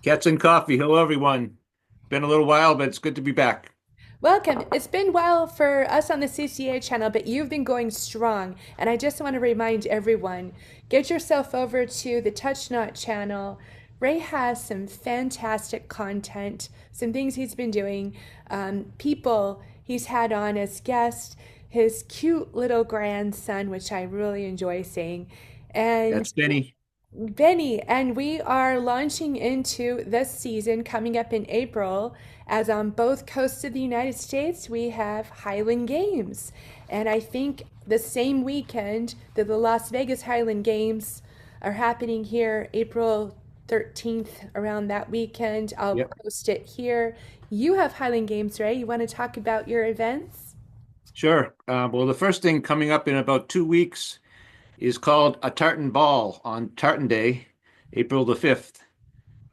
Cats and coffee. Hello, everyone. Been a little while, but it's good to be back. Welcome. It's been a while for us on the CCA channel, but you've been going strong. And I just want to remind everyone, get yourself over to the Touch Not channel. Ray has some fantastic content, some things he's been doing, people he's had on as guests, his cute little grandson, which I really enjoy seeing, and That's Benny. Benny, and we are launching into this season coming up in April. As on both coasts of the United States, we have Highland Games. And I think the same weekend that the Las Vegas Highland Games are happening here, April 13th, around that weekend, I'll Yep, post it here. You have Highland Games, right? You want to talk about your events? sure. Well, the first thing coming up in about 2 weeks is called a Tartan Ball on Tartan Day, April the 5th.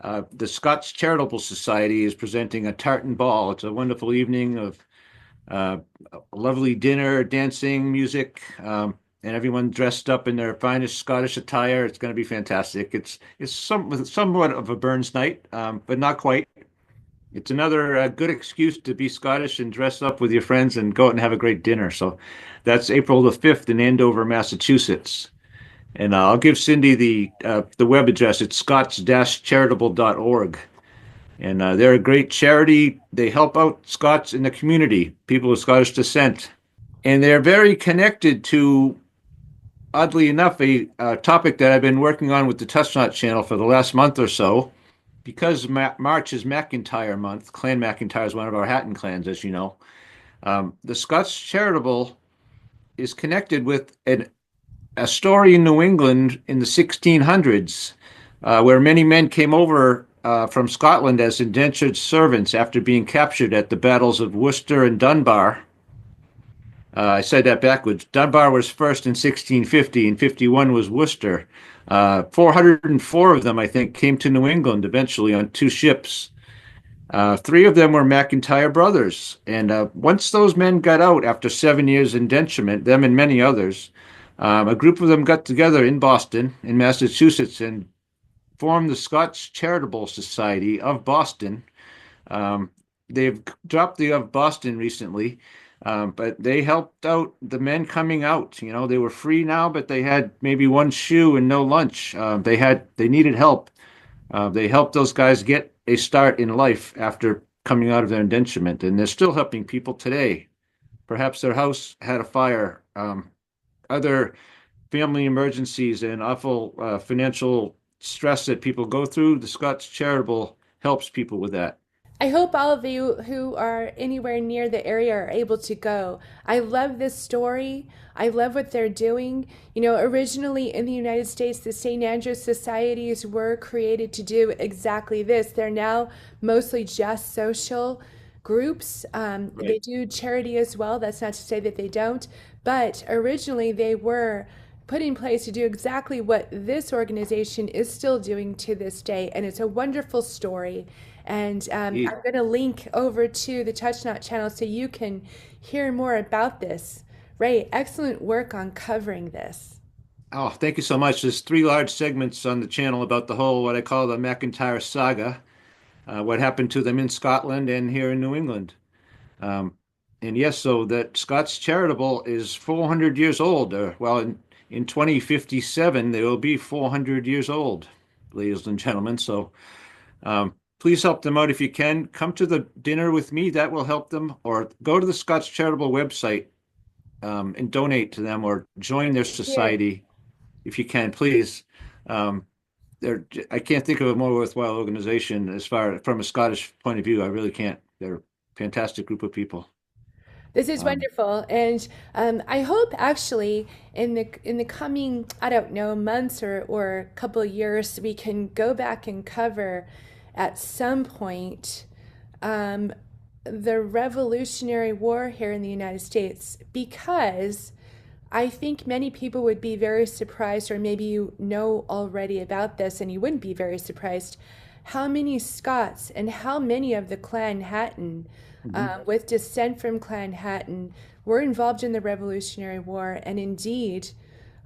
The Scots Charitable Society is presenting a Tartan Ball. It's a wonderful evening of uh, a lovely dinner, dancing, music, and everyone dressed up in their finest Scottish attire. It's going to be fantastic. It's somewhat of a Burns night, but not quite. It's another good excuse to be Scottish and dress up with your friends and go out and have a great dinner. So that's April the 5th in Andover, Massachusetts. And I'll give Cindy the web address. It's scots-charitable.org. And they're a great charity. They help out Scots in the community, people of Scottish descent. And they're very connected to, oddly enough, a topic that I've been working on with the Touch Not channel for the last month or so. Because March is MacIntyre month, Clan MacIntyre is one of our Hatton clans, as you know. The Scots Charitable is connected with a story in New England in the 1600s, where many men came over from Scotland as indentured servants after being captured at the battles of Worcester and Dunbar. I said that backwards. Dunbar was first in 1650, and 51 was Worcester. 404 of them, I think, came to New England eventually on two ships. Three of them were MacIntyre brothers. And once those men got out after 7 years indenturement, them and many others, a group of them got together in Boston, in Massachusetts, and formed the Scots Charitable Society of Boston. Um, they've dropped the of Boston recently, but they helped out the men coming out. You know, they were free now, but they had maybe one shoe and no lunch. They needed help. They helped those guys get a start in life after coming out of their indenturement, and they're still helping people today. Perhaps their house had a fire, other family emergencies, and awful financial stress that people go through. The Scots Charitable helps people with that. I hope all of you who are anywhere near the area are able to go. I love this story. I love what they're doing. You know, originally in the United States, the St. Andrews Societies were created to do exactly this. They're now mostly just social groups. They Right. do charity as well. That's not to say that they don't. But originally, they were put in place to do exactly what this organization is still doing to this day. And it's a wonderful story. And I'm going to link over to the Touch Not channel so you can hear more about this. Ray, excellent work on covering this. Oh, thank you so much. There's three large segments on the channel about the whole, what I call the MacIntyre saga, what happened to them in Scotland and here in New England. Um, and yes, so that Scots Charitable is 400 years old. In 2057, they will be 400 years old, ladies and gentlemen. So please help them out if you can. Come to the dinner with me. That will help them. Or go to the Scots Charitable website and donate to them or join their Here. society if you can, please. Um, I can't think of a more worthwhile organization as far from a Scottish point of view. I really can't. They're a fantastic group of people. This is Um, wonderful, and I hope actually in the coming, I don't know, months or couple of years, we can go back and cover at some point um, the Revolutionary War here in the United States, because I think many people would be very surprised, or maybe you know already about this, and you wouldn't be very surprised, how many Scots and how many of the Clan Hatton, mhm. with descent from Clan Hatton, were involved in the Revolutionary War. And indeed,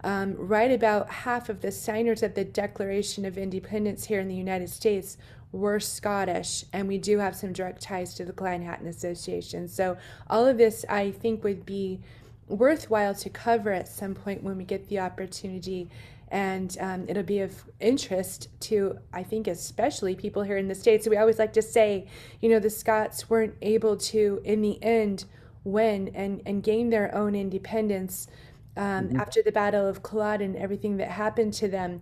right about half of the signers of the Declaration of Independence here in the United States were Scottish, and we do have some direct ties to the Clan Chattan Association. So all of this, I think, would be worthwhile to cover at some point when we get the opportunity. And it'll be of interest to, I think, especially people here in the States. We always like to say, the Scots weren't able to, in the end, win and gain their own independence Mhm. after the Battle of Culloden and everything that happened to them.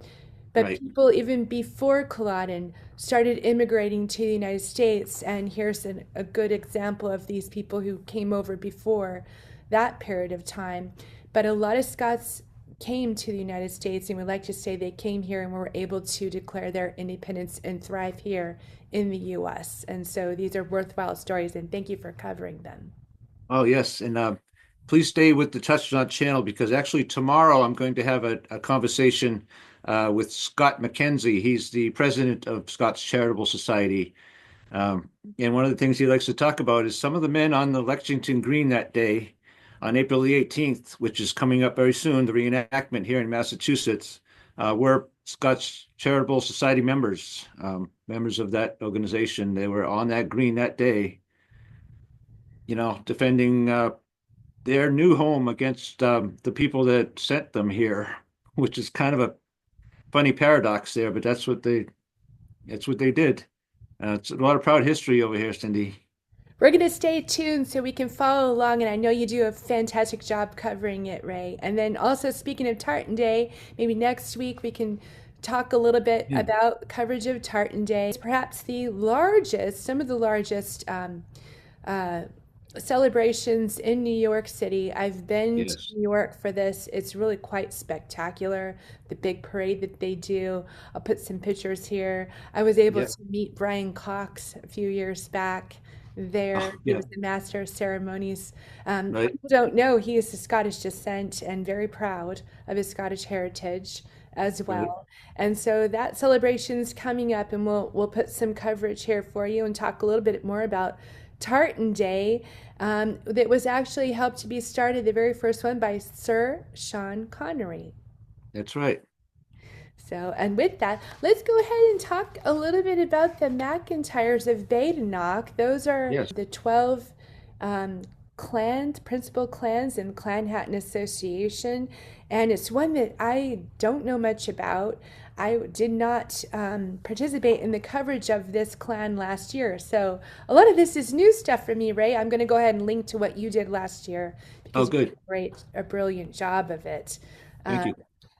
But Right. people, even before Culloden, started immigrating to the United States. And here's a good example of these people who came over before that period of time. But a lot of Scots came to the United States, and we like to say they came here and were able to declare their independence and thrive here in the US. And so these are worthwhile stories, and thank you for covering them. Oh, yes. And please stay with the Touchdown channel because actually tomorrow I'm going to have a conversation with Scott McKenzie. He's the president of Scots Charitable Society. And one of the things he likes to talk about is some of the men on the Lexington Green that day on April the 18th, which is coming up very soon, the reenactment here in Massachusetts, were Scots Charitable Society members, members of that organization. They were on that green that day, defending their new home against the people that sent them here, which is kind of a funny paradox there, but that's what they did. It's a lot of proud history over here, Cindy. We're going to stay tuned so we can follow along, and I know you do a fantastic job covering it, Ray. And then also, speaking of Tartan Day, maybe next week we can talk a little bit Yeah. about coverage of Tartan Day. It's perhaps the largest, some of the largest uh, celebrations in New York City. I've been to Yes. New York for this. It's really quite spectacular. The big parade that they do. I'll put some pictures here. I was able Yeah. to meet Brian Cox a few years back there. Oh, He yeah. was the master of ceremonies. Right. People don't know he is of Scottish descent and very proud of his Scottish heritage as Right. well. And so that celebration's coming up, and we'll put some coverage here for you and talk a little bit more about Tartan Day. That was actually helped to be started, the very first one, by Sir Sean Connery. That's right. So, and with that, let's go ahead and talk a little bit about the MacIntyres of Badenoch. Those are Yes. the 12 um, clans, principal clans in Clan Chattan Association. And it's one that I don't know much about. I did not participate in the coverage of this clan last year. So a lot of this is new stuff for me, Ray. I'm going to go ahead and link to what you did last year Oh, because you did good. a brilliant job of it. Thank Uh, you.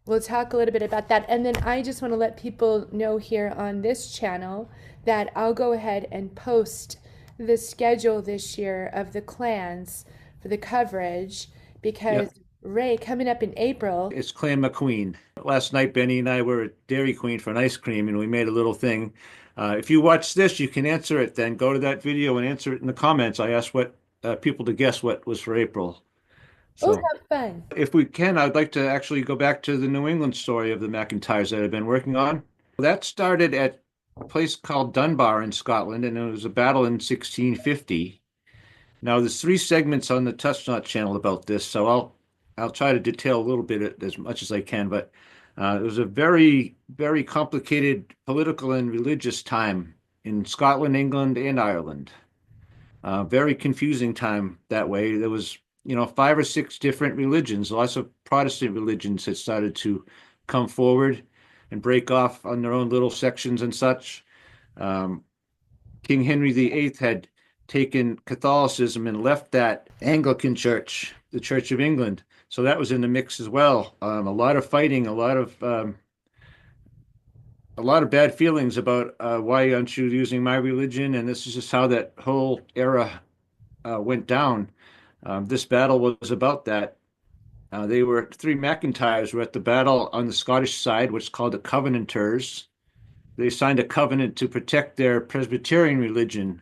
We'll talk a little bit about that. And then I just want to let people know here on this channel that I'll go ahead and post the schedule this year of the clans for the coverage because Yep. Ray, coming up in April. It's Clan McQueen. Last night, Benny and I were at Dairy Queen for an ice cream, and we made a little thing. If you watch this, you can answer it then. Go to that video and answer it in the comments. I asked what people to guess what was for April. Oh, So how fun. if we can, I'd like to actually go back to the New England story of the MacIntyres that I've been working on. That started at a place called Dunbar in Scotland, and it was a battle in 1650. Now, there's three segments on the Touchdown channel about this, so I'll try to detail a little bit as much as I can. But it was a very, very complicated political and religious time in Scotland, England, and Ireland. Very confusing time that way. There was, five or six different religions. Lots of Protestant religions had started to come forward and break off on their own little sections and such. Um, King Henry VIII had taken Catholicism and left that Anglican church, the Church of England. So that was in the mix as well. A lot of fighting, a lot of bad feelings about why aren't you using my religion? And this is just how that whole era went down. This battle was about that. They were three MacIntyres were at the battle on the Scottish side, what's called the Covenanters. They signed a covenant to protect their Presbyterian religion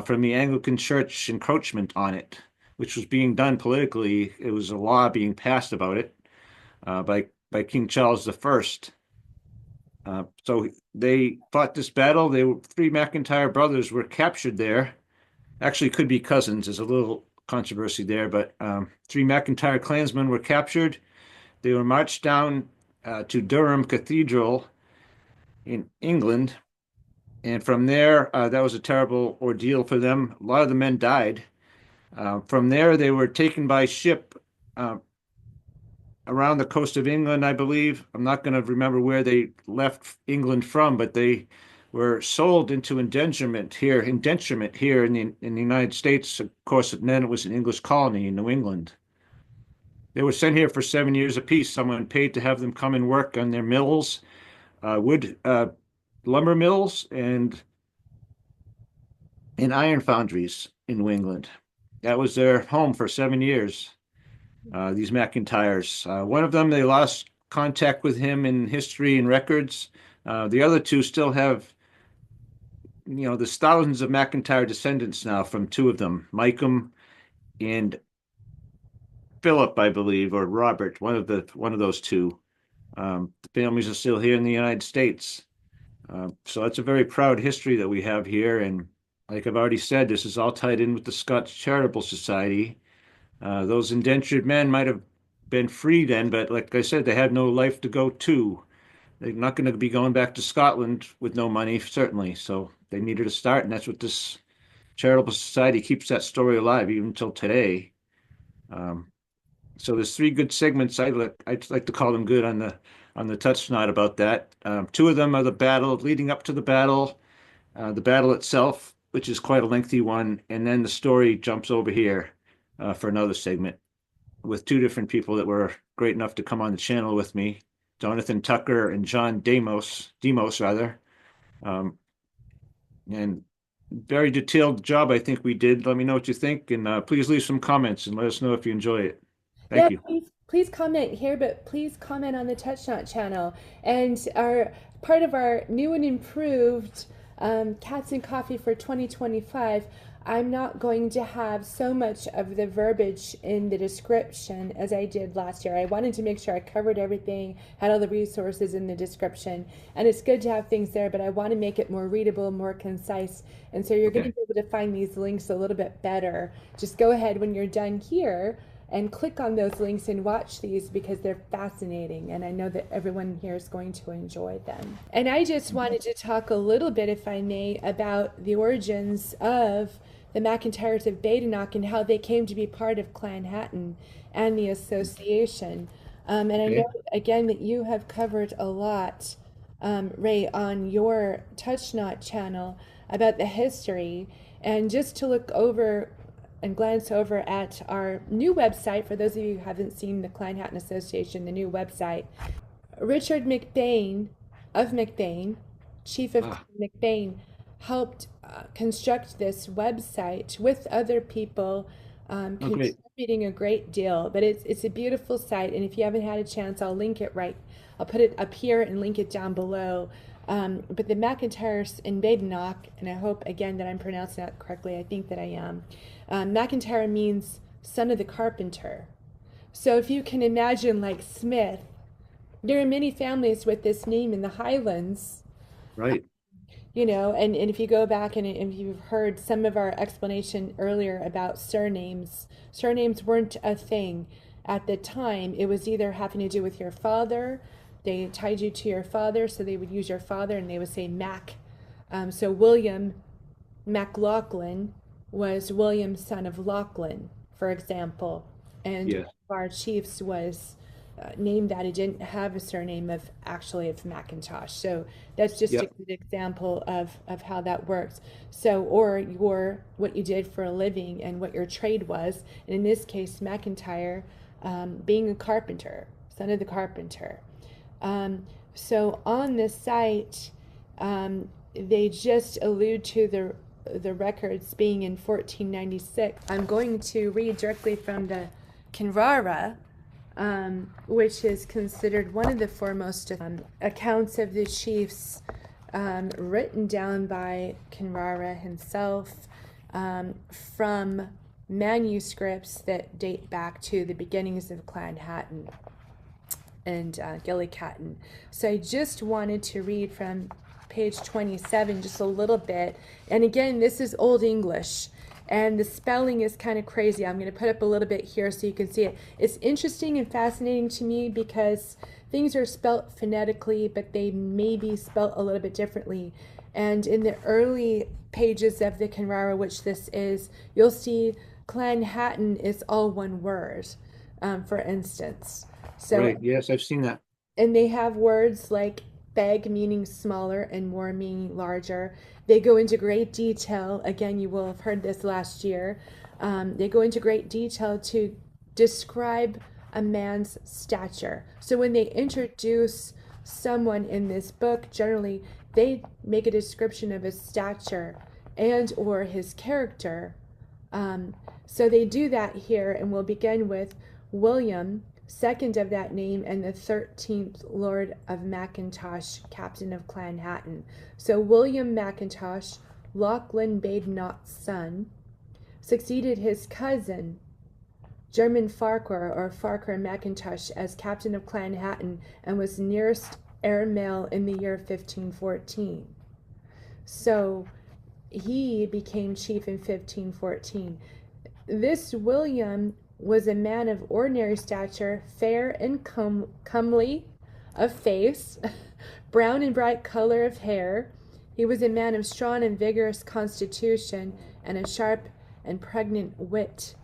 from the Anglican Church encroachment on it, which was being done politically. It was a law being passed about it by King Charles the First. So they fought this battle. Three MacIntyre brothers were captured there. Actually, could be cousins. There's a little controversy there, but three MacIntyre clansmen were captured. They were marched down to Durham Cathedral in England, and from there, that was a terrible ordeal for them. A lot of the men died. From there, they were taken by ship uh, around the coast of England, I believe. I'm not going to remember where they left England from, but they were sold into indenturement here in the United States. Of course, and then it was an English colony in New England. They were sent here for 7 years apiece. Someone paid to have them come and work on their mills, wood lumber mills, and iron foundries in New England. That was their home for 7 years. These MacIntyres. One of them, they lost contact with him in history and records. The other two still have, there's thousands of MacIntyre descendants now from two of them, Micum and Philip, I believe, or Robert, one of those two. The families are still here in the United States. So that's a very proud history that we have here. And like I've already said, this is all tied in with the Scots Charitable Society. Those indentured men might have been free then, but like I said, they had no life to go to. They're not going to be going back to Scotland with no money, certainly. So they needed a start, and that's what this charitable society keeps that story alive even until today. Um, so there's three good segments. I'd like to call them good on the touch knot about that. Two of them are the battle leading up to the battle itself, which is quite a lengthy one, and then the story jumps over here for another segment with two different people that were great enough to come on the channel with me, Jonathan Tucker and John Demos rather. And very detailed job I think we did. Let me know what you think, and please leave some comments and let us know if you enjoy it. Yeah, Thank you. please comment here, but please comment on the TouchNot channel. And our part of our new and improved Cats and Coffee for 2025, I'm not going to have so much of the verbiage in the description as I did last year. I wanted to make sure I covered everything, had all the resources in the description, and it's good to have things there, but I want to make it more readable, more concise, and so you're going to Okay. be able to find these links a little bit better. Just go ahead when you're done here and click on those links and watch these because they're fascinating, and I know that everyone here is going to enjoy them. And I just wanted to talk a little bit, if I may, about the origins of the MacIntyres of Badenoch and how they came to be part of Clan Chattan and the association. And I know, Okay. again, that you have covered a lot, Ray, on your TouchNot channel about the history. And just to look over and glance over at our new website, for those of you who haven't seen the Clan Chattan Association, the new website, Richard McBain of McBain, Chief of Ah, Clan McBain, helped construct this website with other people, okay. contributing a great deal. But it's a beautiful site, and if you haven't had a chance, I'll link it right. I'll put it up here and link it down below. But the MacIntyres in Badenoch, and I hope again that I'm pronouncing that correctly. I think that I am. MacIntyre means son of the carpenter. So if you can imagine, like Smith, there are many families with this name in the Highlands, Right. and if you go back and if you've heard some of our explanation earlier about surnames, surnames weren't a thing at the time. It was either having to do with your father, they tied you to your father, so they would use your father and they would say Mac. So William MacLachlan was William, son of Lachlan, for example. And one Yes. of our chiefs was named that. He didn't have a surname of Macintosh. So that's just a Yep. good example of how that works. So, or what you did for a living and what your trade was. And in this case, MacIntyre, being a carpenter, son of the carpenter. So on this site, they just allude to the records being in 1496. I'm going to read directly from the Kinrara, which is considered one of the foremost accounts of the chiefs, written down by Kinrara himself, from manuscripts that date back to the beginnings of Clan Chattan and Gilly-Catton. So I just wanted to read from page 27 just a little bit. And again, this is Old English. And the spelling is kind of crazy. I'm going to put up a little bit here so you can see it. It's interesting and fascinating to me because things are spelt phonetically, but they may be spelt a little bit differently. And in the early pages of the Kenrara, which this is, you'll see Clan Hatton is all one word, for instance. So, Right. Yes, I've seen that. and they have words like beg meaning smaller and more meaning larger. They go into great detail. Again, you will have heard this last year. They go into great detail to describe a man's stature. So when they introduce someone in this book, generally they make a description of his stature and or his character. So they do that here, and we'll begin with William, second of that name, and the 13th Lord of MacIntosh, captain of Clan Hatton. So William MacIntosh, Lachlan Badenoch's son, succeeded his cousin, German Farquhar or Farquhar MacIntosh, as captain of Clan Hatton and was nearest heir male in the year 1514. So he became chief in 1514. This William was a man of ordinary stature, fair and comely of face, brown and bright color of hair. He was a man of strong and vigorous constitution and a sharp and pregnant wit.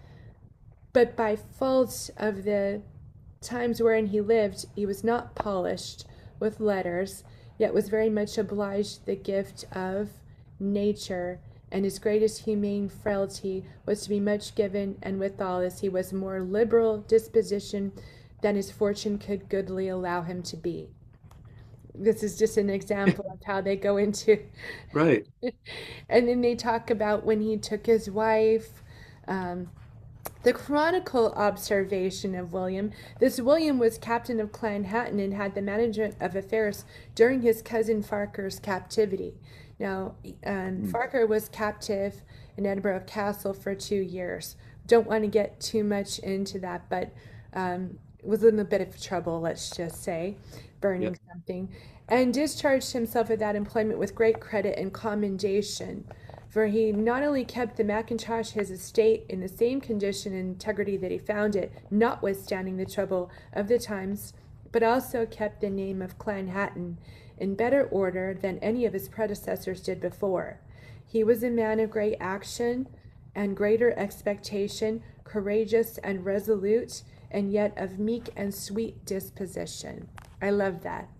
But by fault of the times wherein he lived, he was not polished with letters, yet was very much obliged the gift of nature, and his greatest humane frailty was to be much given, and withal, as he was more liberal disposition than his fortune could goodly allow him to be. This is just an example of how they go into, Right. and then they talk about when he took his wife. The chronicle observation of William. This William was captain of Clan Hatton and had the management of affairs during his cousin Farquhar's captivity. Now, Farquhar was captive in Edinburgh Castle for 2 years. Don't want to get too much into that, but was in a bit of trouble, let's just say, burning Yep. something, and discharged himself of that employment with great credit and commendation. For he not only kept the MacIntosh his estate in the same condition and integrity that he found it, notwithstanding the trouble of the times, but also kept the name of Clan Hatton in better order than any of his predecessors did before. He was a man of great action and greater expectation, courageous and resolute, and yet of meek and sweet disposition. I love that.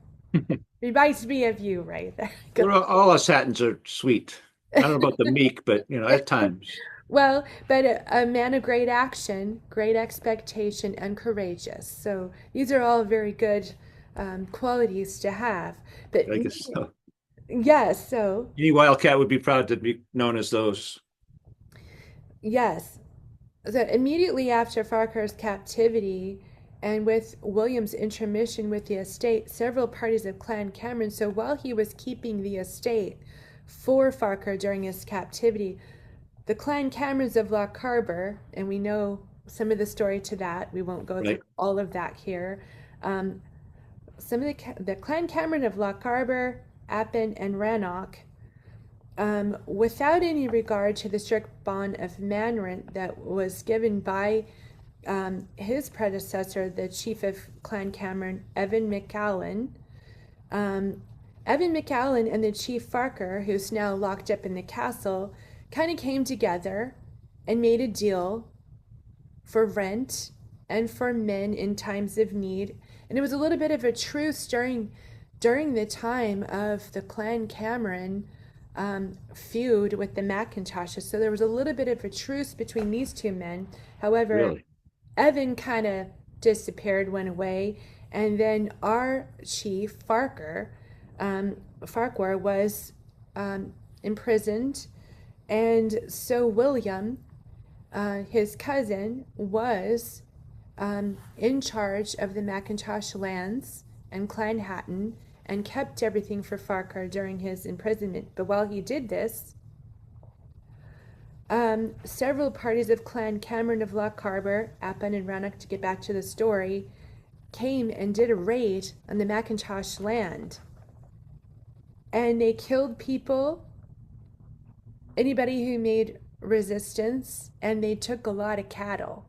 Reminds me of you, right there. Well, all us Hattons are sweet. I don't know about the meek, but at times. Well, but a man of great action, great expectation, and courageous. So these are all very good qualities to have. But I guess so. yes, so Any wildcat would be proud to be known as those. yes. So immediately after Farquhar's captivity and with William's intermission with the estate, several parties of Clan Cameron, so while he was keeping the estate for Farquhar during his captivity, the Clan Camerons of Loch Carbour, and we know some of the story to that. We won't go through Right. all of that here. Some of the Clan Cameron of Loch Carbour, Appin, and Rannoch, without any regard to the strict bond of manrent that was given by his predecessor, the chief of Clan Cameron, Evan MacAllan. Evan MacAllan and the chief Farquhar, who's now locked up in the castle, kind of came together and made a deal for rent and for men in times of need. And it was a little bit of a truce during the time of the Clan Cameron feud with the MacIntoshes. So there was a little bit of a truce between these two men. However, Really. Evan kind of disappeared, went away, and then our chief Farquhar was imprisoned, and so William, his cousin, was in charge of the MacIntosh lands and Clan Hatton and kept everything for Farquhar during his imprisonment. But while he did this, several parties of Clan Cameron of Loch Carbour, Appin, and Rannoch, to get back to the story, came and did a raid on the MacIntosh land. And they killed people, anybody who made resistance and they took a lot of cattle.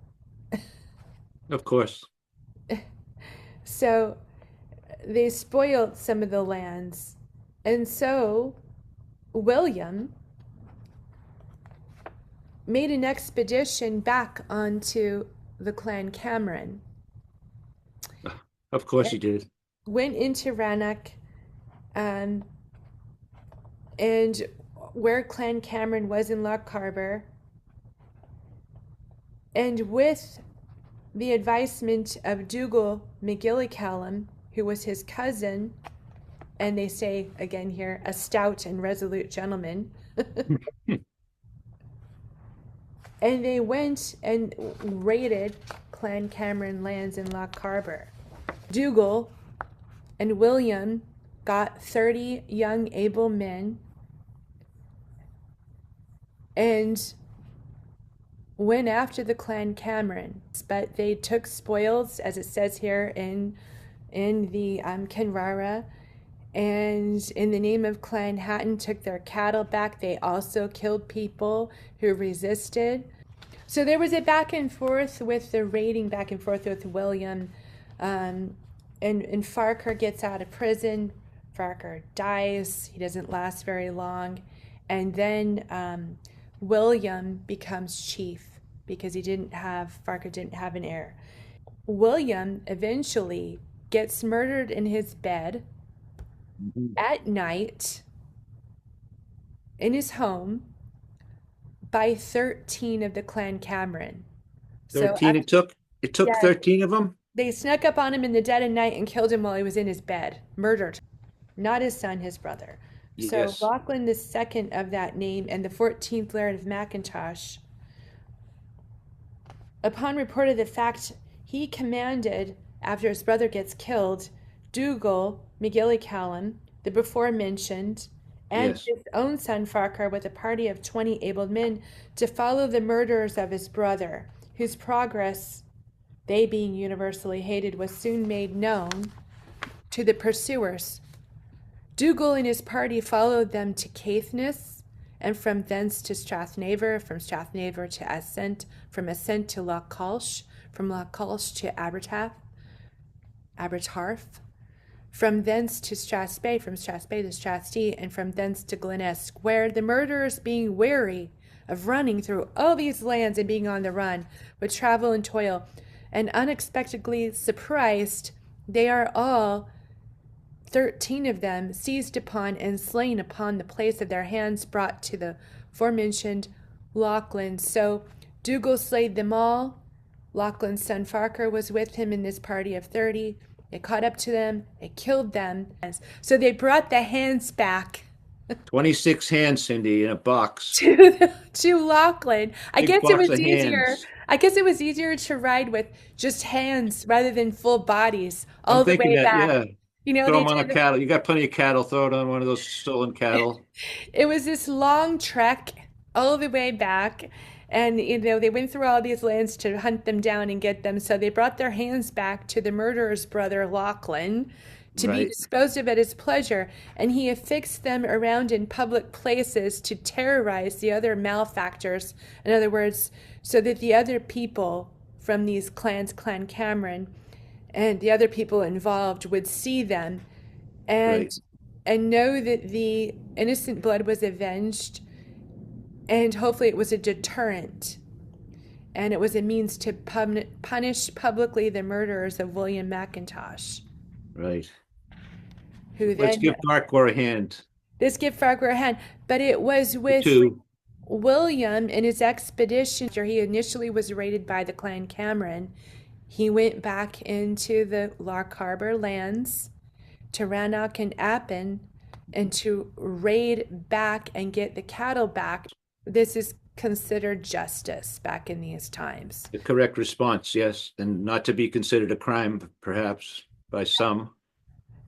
Of course. So they spoiled some of the lands. And so William made an expedition back onto the Clan Cameron, Of course he did. went into Rannoch, um, and where Clan Cameron was in Loch Harbor, and with the advisement of Dougal McGillicallum, who was his cousin, and they say again here, a stout and resolute gentleman. And they went and raided Clan Cameron lands in Loch Harbor. Dougal and William got 30 young, able men and went after the Clan Cameron. But they took spoils, as it says here in the Kenrara, and in the name of Clan Chattan took their cattle back. They also killed people who resisted. So there was a back and forth with the raiding, back and forth with William. And Farquhar gets out of prison. Farquhar dies. He doesn't last very long. And then William becomes chief because Farquhar didn't have an heir. William eventually gets murdered in his bed at night in his home by 13 of the Clan Cameron. So 13 it took yeah, 13 of them. they snuck up on him in the dead of night and killed him while he was in his bed, murdered. Not his son, his brother. So Yes. Lachlan the second of that name and the 14th Laird of MacIntyre, upon report of the fact, he commanded, after his brother gets killed, Dougal McGillicallum, the before mentioned, and Yes. his own son Farquhar with a party of 20 able men to follow the murderers of his brother, whose progress, they being universally hated, was soon made known to the pursuers. Dougal and his party followed them to Caithness, and from thence to Strathnaver, from Strathnaver to Ascent, from Ascent to Loch Colch, from Loch Colch to Abertarf, from thence to Strathspey, from Strathspey to Strathstee, and from thence to Glenesk, where the murderers, being weary of running through all these lands and being on the run, would travel and toil, and unexpectedly surprised, they are all 13 of them seized upon and slain upon the place of their hands brought to the forementioned Lachlan. So Dougal slayed them all. Lachlan's son Farquhar was with him in this party of 30. They caught up to them. They killed them. So they brought the hands back 26 hands, Cindy, in a box. to Lachlan. I Big guess it box was of easier. hands. I guess it was easier to ride with just hands rather than full bodies I'm all the thinking way that, back. yeah. You know, Throw they them on a did. cattle. You got plenty of cattle. Throw it on one of those stolen cattle. It was this long trek all the way back. And, they went through all these lands to hunt them down and get them. So they brought their hands back to the murderer's brother, Lachlan, to be Right. disposed of at his pleasure. And he affixed them around in public places to terrorize the other malefactors. In other words, so that the other people from these clans, Clan Cameron, and the other people involved would see them and Right. and know that the innocent blood was avenged, and hopefully it was a deterrent, and it was a means to punish publicly the murderers of William MacIntyre, Right. who Let's then give Farquhar a hand. this give Farquhar a hand. But it was The with two. William in his expedition after he initially was raided by the Clan Cameron. He went back into the Loch Harbor lands to Rannoch and Appin and to raid back and get the cattle back. This is considered justice back in these times. The correct response, yes. And not to be considered a crime, perhaps, by some.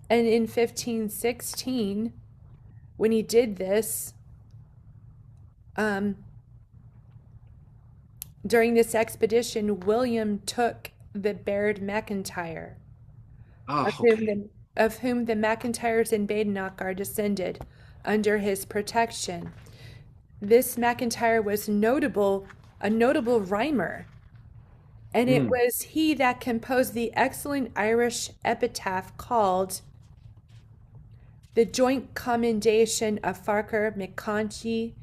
And in 1516, when he did this, during this expedition, William took the Baird MacIntyre, Oh, of okay. whom the MacIntyres and Badenoch are descended, under his protection. this MacIntyre was a notable rhymer. And it Mm, was he that composed the excellent Irish epitaph called The Joint Commendation of Farquhar McConchie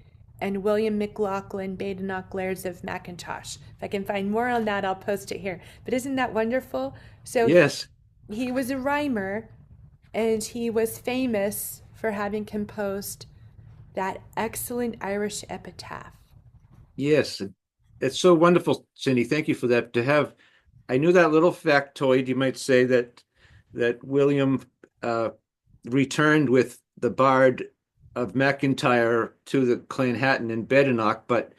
and William McLaughlin, Badenoch, Lairds of MacIntosh. If I can find more on that, I'll post it here. But isn't that wonderful? So yes, he was a rhymer, and he was famous for having composed that excellent Irish epitaph. yes. It's so wonderful, Cindy. Thank you for that. To have, I knew that little factoid, you might say, that William uh, returned with the Bard of MacIntyre to the Clan Chattan in Badenoch, but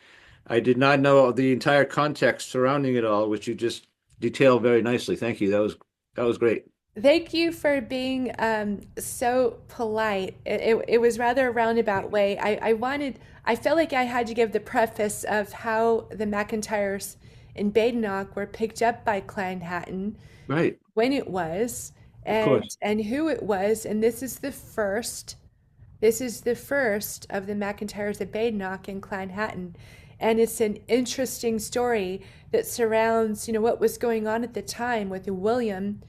I did not know the entire context surrounding it all, which you just detailed very nicely. Thank you. That was great. Thank you for being so polite. It was rather a roundabout way. I felt like I had to give the preface of how the MacIntyres in Badenoch were picked up by Clan Hatton, Right. when it was, Of course. and who it was, and this is the first of the MacIntyres of Badenoch and Clan Hatton. And it's an interesting story that surrounds, what was going on at the time with William,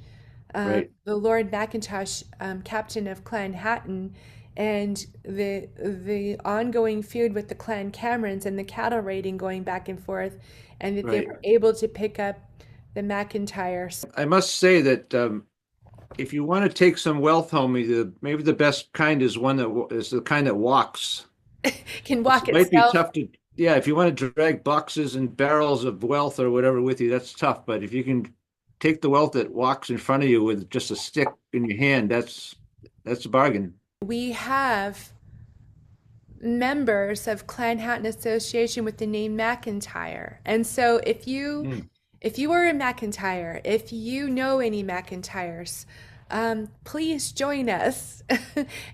Right. the Lord Mackintosh, captain of Clan Hatton, and the ongoing feud with the Clan Camerons and the cattle raiding going back and forth, and that they Right. were able to pick up the MacIntyres. I must say that if you want to take some wealth home, maybe the best kind is is the kind that walks. Can It walk might be itself. tough to, yeah, if you want to drag boxes and barrels of wealth or whatever with you, that's tough. But if you can take the wealth that walks in front of you with just a stick in your hand, that's a bargain. We have members of Clan Hatton Association with the name MacIntyre. And so Mm, if you are a MacIntyre, if you know any MacIntyres, please join us.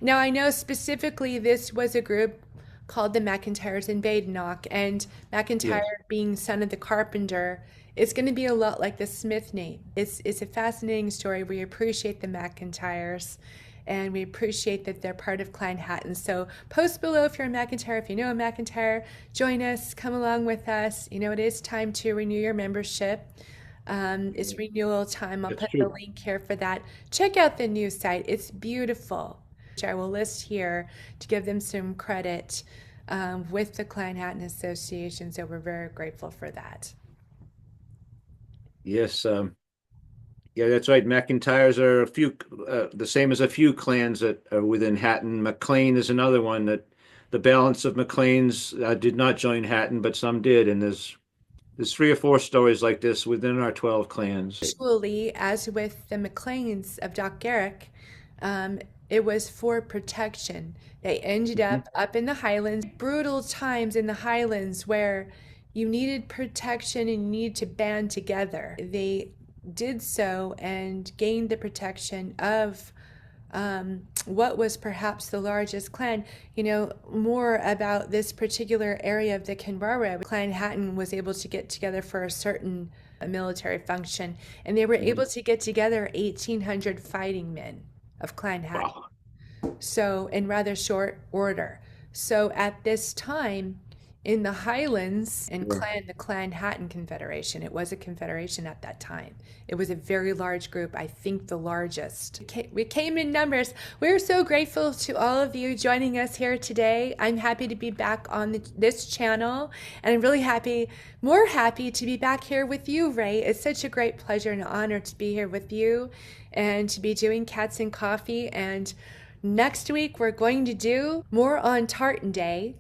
Now I know specifically this was a group called the MacIntyres in Badenoch, and yes, MacIntyre being son of the carpenter, it's going to be a lot like the Smith name. It's a fascinating story. We appreciate the MacIntyres, and we appreciate that they're part of Clan Hatton. So post below if you're a MacIntyre. If you know a MacIntyre, join us, come along with us. It is time to renew your membership. It's renewal time. I'll that's put the true. link here for that. Check out the new site. It's beautiful. I will list here to give them some credit with the Clan Hatton Association. So we're very grateful for that. Yes, yeah, that's right. MacIntyres are the same as a few clans that are within Hatton. MacLean is another one that the balance of MacLeans did not join Hatton, but some did, and there's three or four stories like this within our 12 clans. Usually, as with the MacLeans of Doc Garrick, um, it was for protection. They ended Mhm. up in the Highlands, brutal times in the Highlands where you needed protection and you needed to band together. They did so and gained the protection of what was perhaps the largest clan. More about this particular area of the Kinvara. Clan Hatton was able to get together for a certain military function, and they were Mhm. able to get together 1,800 fighting men of Clan Hatton. Wow. So, in rather short order. So, at this time in the Highlands and Sure. the Clan Hatton Confederation, it was a confederation at that time. It was a very large group, I think the largest. We came in numbers. We're so grateful to all of you joining us here today. I'm happy to be back on this channel, and I'm really more happy to be back here with you, Ray. It's such a great pleasure and honor to be here with you and to be doing Cats and Coffee. And next week, we're going to do more on Tartan Day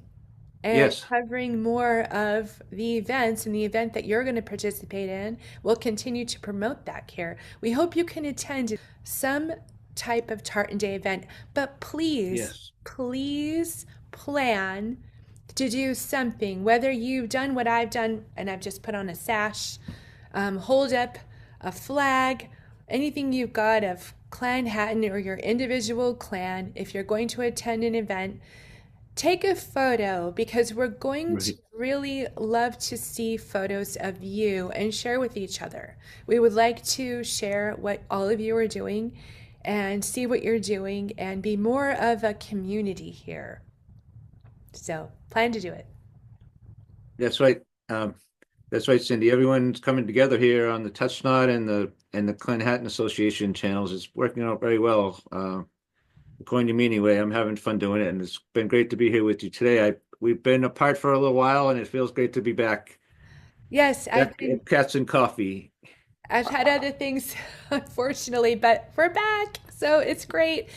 and Yes. covering more of the events and the event that you're going to participate in. We'll continue to promote that here. We hope you can attend some type of Tartan Day event, but please, Yes. please plan to do something, whether you've done what I've done and I've just put on a sash, hold up a flag, anything you've got of Clan Hatton or your individual clan. If you're going to attend an event, take a photo, because we're going to Right. really love to see photos of you and share with each other. We would like to share what all of you are doing and see what you're doing and be more of a community here. So plan to do it. That's right. Um, that's right, Cindy. Everyone's coming together here on the Touch Knot and the Clan Chattan Association channels. It's working out very well. According to me anyway, I'm having fun doing it, and it's been great to be here with you today. We've been apart for a little while, and it feels great to be back. Yes, Back at Cats and Coffee. I've had other things, unfortunately, but we're back. So it's great.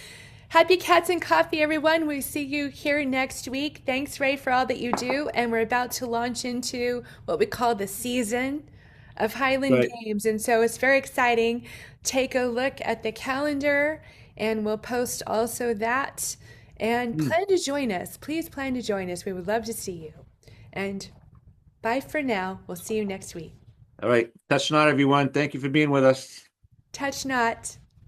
Happy Cats and Coffee, everyone. We see you here next week. Thanks, Ray, for all that you do. And we're about to launch into what we call the season of Highland Right. Games. And so it's very exciting. Take a look at the calendar, and we'll post also that. And Hmm. plan to join us. Please plan to join us. We would love to see you. And bye for now. We'll see you next week. All right. Touch Knot, everyone. Thank you for being with us. Touch not.